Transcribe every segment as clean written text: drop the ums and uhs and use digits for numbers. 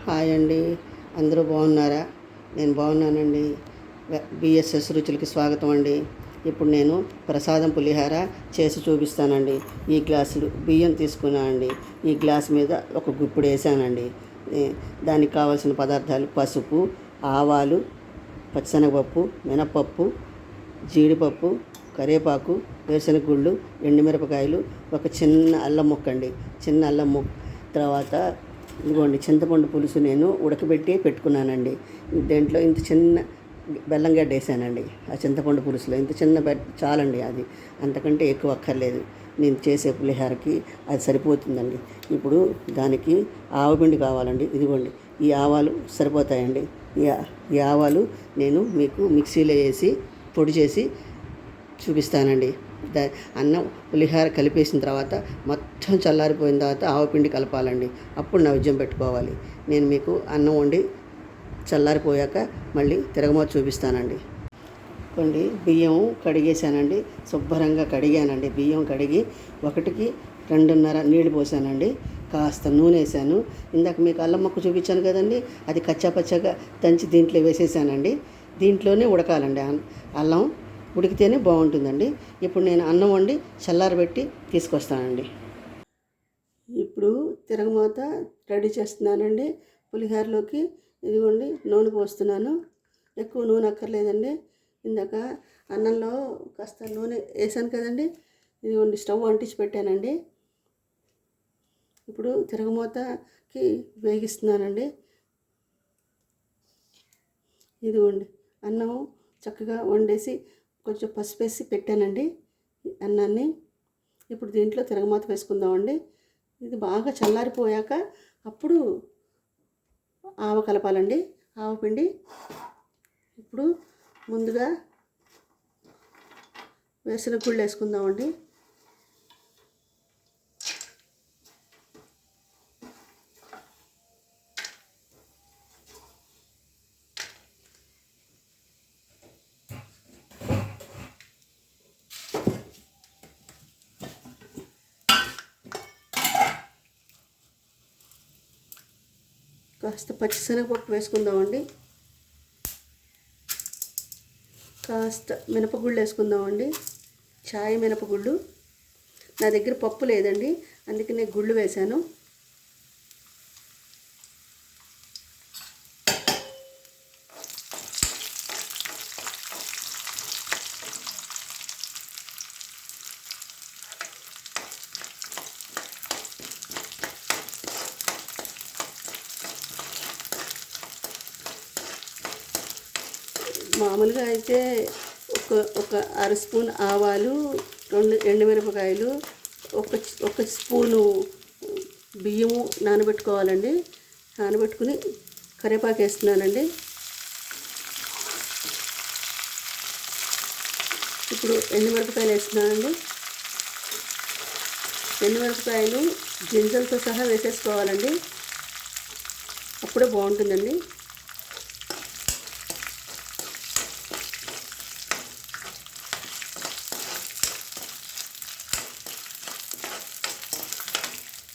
Hi అండి. అందరూ బాగున్నారా? నేను బాగున్నానండి. బిఎస్ఎస్ రుచులకి స్వాగతం అండి. ఇప్పుడు నేను ప్రసాదం పులిహార చేసి చూపిస్తానండి. ఈ గ్లాసులు బియ్యం తీసుకున్నానండి. ఈ గ్లాస్ మీద ఒక గుప్పుడు వేసానండి. దానికి కావాల్సిన పదార్థాలు పసుపు, ఆవాలు, పచ్చిశనగపప్పు, మినపప్పు, జీడిపప్పు, కరివేపాకు, వేరుశనగ గుళ్ళు, ఎండుమిరపకాయలు, ఒక చిన్న అల్లం ముక్క అండి. చిన్న అల్లం ముక్క. తర్వాత ఇదిగోండి చింతపండు పులుసు నేను ఉడకబెట్టి పెట్టుకున్నానండి. దేంట్లో ఇంత చిన్న బెల్లం గడ్డ వేసానండి. ఆ చింతపండు పులుసులో ఇంత చిన్న చాలండి. అది అంతకంటే ఎక్కువ అక్కర్లేదు. నేను చేసే పులిహోరకి అది సరిపోతుందండి. ఇప్పుడు దానికి ఆవపిండి కావాలండి. ఇదిగోండి ఈ ఆవాలు సరిపోతాయండి. ఈ ఆవాలు నేను మీకు మిక్సీలో వేసి పొడి చేసి చూపిస్తానండి. అన్నం పులిహోర కలిపేసిన తర్వాత మొత్తం చల్లారిపోయిన తర్వాత ఆవపిండి కలపాలండి. అప్పుడు నైవేద్యం పెట్టుకోవాలి. నేను మీకు అన్నం వండి చల్లారిపోయాక మళ్ళీ తిరగమోత చూపిస్తానండి. కొన్ని బియ్యం కడిగేసానండి. శుభ్రంగా కడిగానండి. బియ్యం కడిగి 1కి 2.5 నీళ్ళు పోసానండి. కాస్త నూనె వేసాను. ఇందాక మీకు అల్లం ముక్క చూపించాను కదండి, అది కచ్చాపచ్చాగా దంచి దీంట్లో వేసేసానండి. దీంట్లోనే ఉడకాలండి. అల్లం ఉడికితేనే బాగుంటుందండి. ఇప్పుడు నేను అన్నం వండి చల్లారబెట్టి తీసుకొస్తానండి. ఇప్పుడు తిరగమాత రెడీ చేస్తున్నానండి. పులిహోరలోకి ఇదిగోండి నూనె పోస్తున్నాను. ఎక్కువ నూనె అక్కర్లేదండి. ఇందాక అన్నంలో కాస్త నూనె వేసాను కదండి. ఇదిగోండి స్టవ్ అంటించి పెట్టానండి. ఇప్పుడు తిరగమాతకి వేగిస్తున్నానండి. ఇదిగోండి అన్నం చక్కగా వండేసి కొంచెం పసుపు వేసి పెట్టానండి అన్నాన్ని. ఇప్పుడు దీంట్లో తిరగమాత వేసుకుందామండి. ఇది బాగా చల్లారిపోయాక అప్పుడు ఆవ కలపాలండి. ఆవపిండి ఇప్పుడు ముందుగా వేరుశనగ గుళ్ళు వేసుకుందామండి. కాస్త పచ్చిశనగపప్పు వేసుకుందామండి. కాస్త మినపగుళ్ళు వేసుకుందామండి. చాయ్ మినపగుళ్ళు. నా దగ్గర పప్పు లేదండి, అందుకనే గుళ్ళు వేశాను. మామూలుగా అయితే ఒక అర స్పూన్ ఆవాలు, 2 ఎండుమిరపకాయలు, ఒక స్పూను బియ్యము నానబెట్టుకోవాలండి. నానబెట్టుకుని కరివేపాకు వేస్తున్నానండి. ఇప్పుడు ఎండుమిరపకాయలు వేస్తున్నానండి. ఎండుమిరపకాయలు గింజలతో సహా వేసేసుకోవాలండి. అప్పుడే బాగుంటుందండి.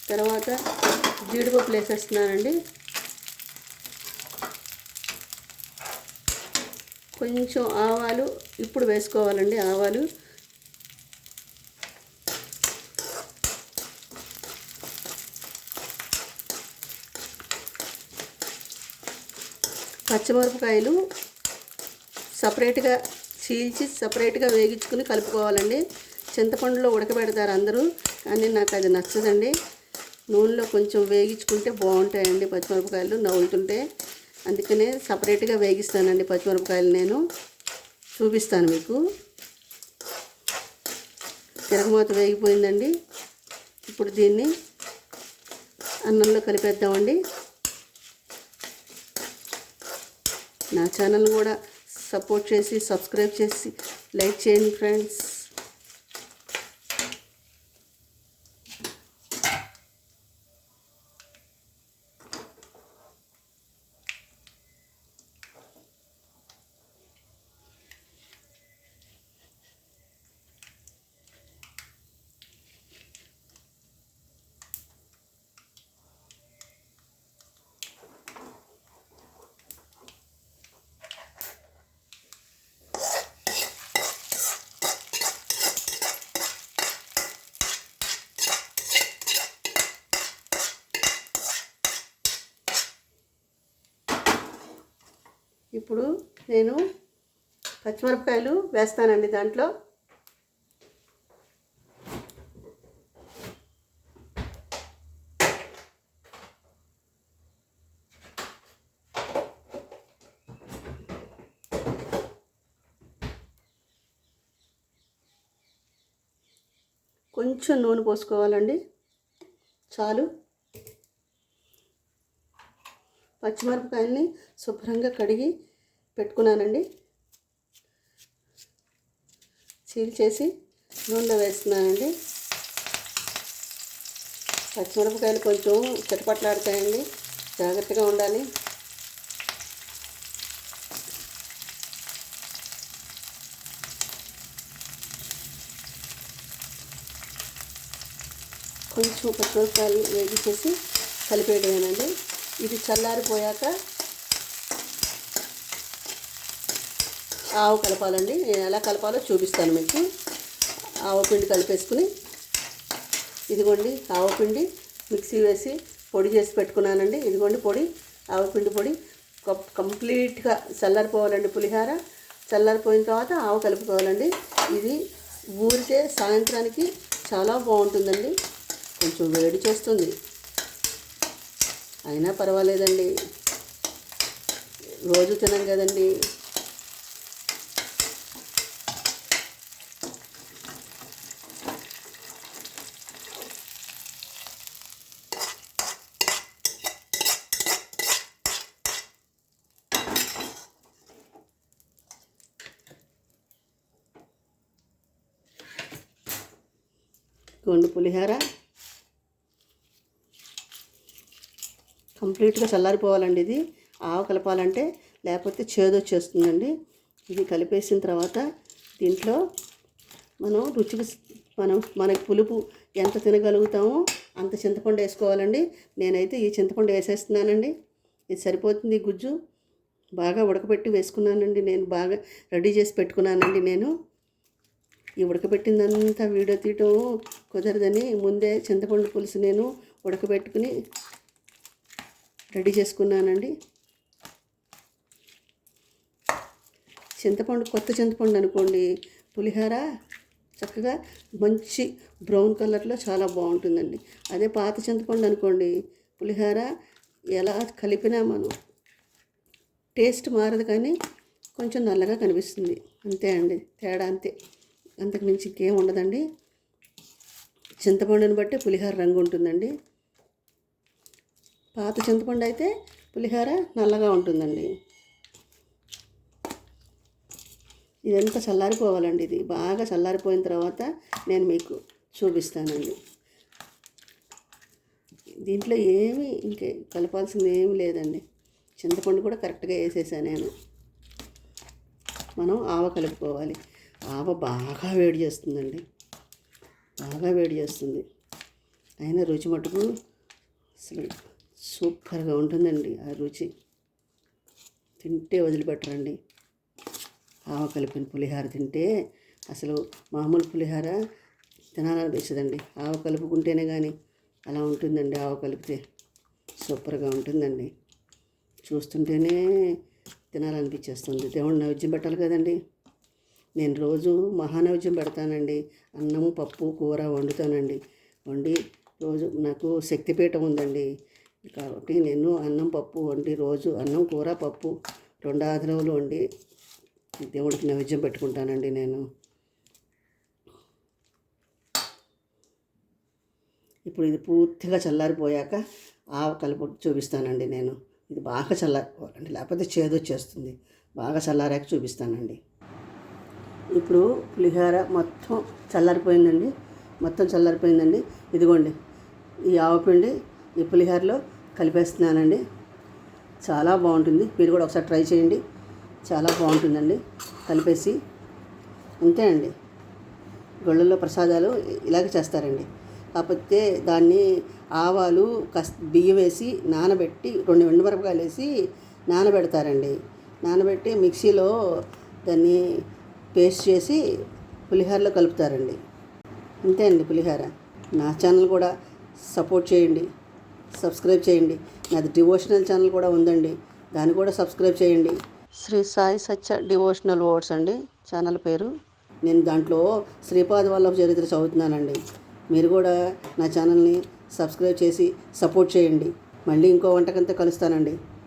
తర్వాత జీడిపప్పులు వేసేస్తున్నానండి. కొంచెం ఆవాలు ఇప్పుడు వేసుకోవాలండి. ఆవాలు పచ్చిమిరపకాయలు సపరేట్గా చీల్చి సపరేట్గా వేగించుకుని కలుపుకోవాలండి. చింతపండులో ఉడకబెడతారు అందరూ, కానీ నాకు అది నచ్చదండి. నూనెలో కొంచెం వేగించుకుంటే బాగుంటాయండి పచ్చిమిరపకాయలు నవ్వులుతుంటే. అందుకనే సపరేట్గా వేగిస్తానండి పచ్చిమిరపకాయలు. నేను చూపిస్తాను మీకు. తిరగమాత వేగిపోయిందండి. ఇప్పుడు దీన్ని అన్నంలో కలిపేద్దామండి. నా ఛానల్ కూడా సపోర్ట్ చేసి సబ్స్క్రైబ్ చేసి లైక్ చేయండి ఫ్రెండ్స్. ఇప్పుడు నేను పచ్చిమిరపకాయలు వేస్తానండి దాంట్లో. కొంచెం నూనె పోసుకోవాలండి, చాలు. పచ్చిమిరపకాయల్ని శుభ్రంగా కడిగి పెట్టుకున్నానండి. చీల్చేసి నూనెలో వేస్తున్నానండి. పచ్చిమిరపకాయలు కొంచెం చిటపట్లాడతాయండి, జాగ్రత్తగా ఉండాలి. కొంచెం పచ్చిమిరపకాయలు వేగించేసి కలిపేయడమేనండి. ఇది చల్లారిపోయాక ఆవు కలపాలండి. నేను ఎలా కలపాలో చూపిస్తాను మీకు. ఆవు పిండి కలిపేసుకుని, ఇదిగోండి ఆవు పిండి మిక్సీ వేసి పొడి చేసి పెట్టుకున్నానండి. ఇదిగోండి పొడి, ఆవు పిండి పొడి. కంప్లీట్గా చల్లారిపోవాలండి పులిహార. చల్లారిపోయిన తర్వాత ఆవు కలుపుకోవాలండి. ఇది ఊరికే సాయంత్రానికి చాలా బాగుంటుందండి. కొంచెం వేడి చేస్తుంది, అయినా పర్వాలేదండి, రోజు తినం కదండి. కొండు పులిహార కంప్లీట్గా చల్లారిపోవాలండి. ఇది ఆవు కలపాలంటే, లేకపోతే చేదు వచ్చేస్తుందండి. ఇది కలిపేసిన తర్వాత దీంట్లో మనం రుచికి మనకి పులుపు ఎంత తినగలుగుతామో అంత చింతపండు వేసుకోవాలండి. నేనైతే ఈ చింతపండు వేసేస్తున్నానండి. ఇది సరిపోతుంది. గుజ్జు బాగా ఉడకబెట్టి వేసుకున్నానండి. నేను బాగా రెడీ చేసి పెట్టుకున్నానండి. నేను ఈ ఉడకబెట్టిందంతా వీడియో తీయటం కుదరదని ముందే చింతపండు పులుసు నేను ఉడకబెట్టుకుని రెడీ చేసుకున్నానండి. చింతపండు కొత్త చింతపండు అనుకోండి, పులిహోర చక్కగా మంచి బ్రౌన్ కలర్లో చాలా బాగుంటుందండి. అదే పాత చింతపండు అనుకోండి, పులిహోర ఎలా కలిపినా మనం టేస్ట్ మారదు, కానీ కొంచెం నల్లగా కనిపిస్తుంది. అంతే అండి, తేడా అంతే, అంతకు మించి ఇంకేం ఉండదండి. చింతపండుని బట్టి పులిహోర రంగు ఉంటుందండి. పాత చింతపండు అయితే పులిహోర నల్లగా ఉంటుందండి. ఇదంతా చల్లారిపోవాలండి. ఇది బాగా చల్లారిపోయిన తర్వాత నేను మీకు చూపిస్తానండి. దీంట్లో ఏమీ ఇంకే కలపాల్సింది ఏమీ లేదండి. చింతపండు కూడా కరెక్ట్గా వేసేసాను నేను. మనం ఆవ కలుపుకోవాలి. ఆవ బాగా వేడి చేస్తుందండి, బాగా వేడి చేస్తుంది. అయినా రుచి మటుకు అసలు సూపర్గా ఉంటుందండి. ఆ రుచి తింటే వదిలిపెట్టరండి. ఆవ కలిపిన పులిహోర తింటే అసలు మామూలు పులిహోర తినాలనిపిస్తుందండి. ఆవ కలుపుకుంటేనే కానీ అలా ఉంటుందండి. ఆవ కలిపితే సూపర్గా ఉంటుందండి. చూస్తుంటేనే తినాలనిపించేస్తుంది. దేవుడు నైవేద్యం పెట్టాలి కదండి. నేను రోజు మహానైవేద్యం పెడతానండి. అన్నం, పప్పు, కూర వండుతానండి. వండి రోజు నాకు శక్తిపీఠం ఉందండి. కాబట్టి నేను అన్నం, పప్పు వండి రోజు అన్నం, కూర, పప్పు 2 ఆదినవులు వండి దేవుడికి నైవేద్యం పెట్టుకుంటానండి నేను. ఇప్పుడు ఇది పూర్తిగా చల్లారిపోయాక ఆవ కలుపు చూపిస్తానండి నేను. ఇది బాగా చల్లారిపోవాలండి, లేకపోతే చేదు వచ్చేస్తుంది. బాగా చల్లారాక చూపిస్తానండి. ఇప్పుడు పులిహోర మొత్తం చల్లారిపోయిందండి, మొత్తం చల్లారిపోయిందండి. ఇదిగోండి ఈ ఆవపిండి ఈ పులిహోరలో కలిపేస్తున్నానండి. చాలా బాగుంటుంది. మీరు కూడా ఒకసారి ట్రై చేయండి, చాలా బాగుంటుందండి. కలిపేసి అంతే అండి. గుళ్ళల్లో ప్రసాదాలు ఇలాగే చేస్తారండి. కాకపోతే దాన్ని ఆవాలు బియ్యం వేసి నానబెట్టి 2 ఎండుమిరపకాయలు వేసి నానబెడతారండి. నానబెట్టి మిక్సీలో దాన్ని పేస్ట్ చేసి పులిహోరలో కలుపుతారండి. అంతే అండి పులిహోర. నా ఛానల్ కూడా సపోర్ట్ చేయండి, సబ్స్క్రైబ్ చేయండి. నాది డివోషనల్ ఛానల్ కూడా ఉందండి, దాన్ని కూడా సబ్స్క్రైబ్ చేయండి. శ్రీ సాయి సత్య డివోషనల్ వర్డ్స్ అండి ఛానల్ పేరు. నేను దాంట్లో శ్రీపాద వల్లభ చరిత్ర చదువుతున్నానండి. మీరు కూడా నా ఛానల్ని సబ్స్క్రైబ్ చేసి సపోర్ట్ చేయండి. మళ్ళీ ఇంకో వంటకంతో కలుస్తానండి.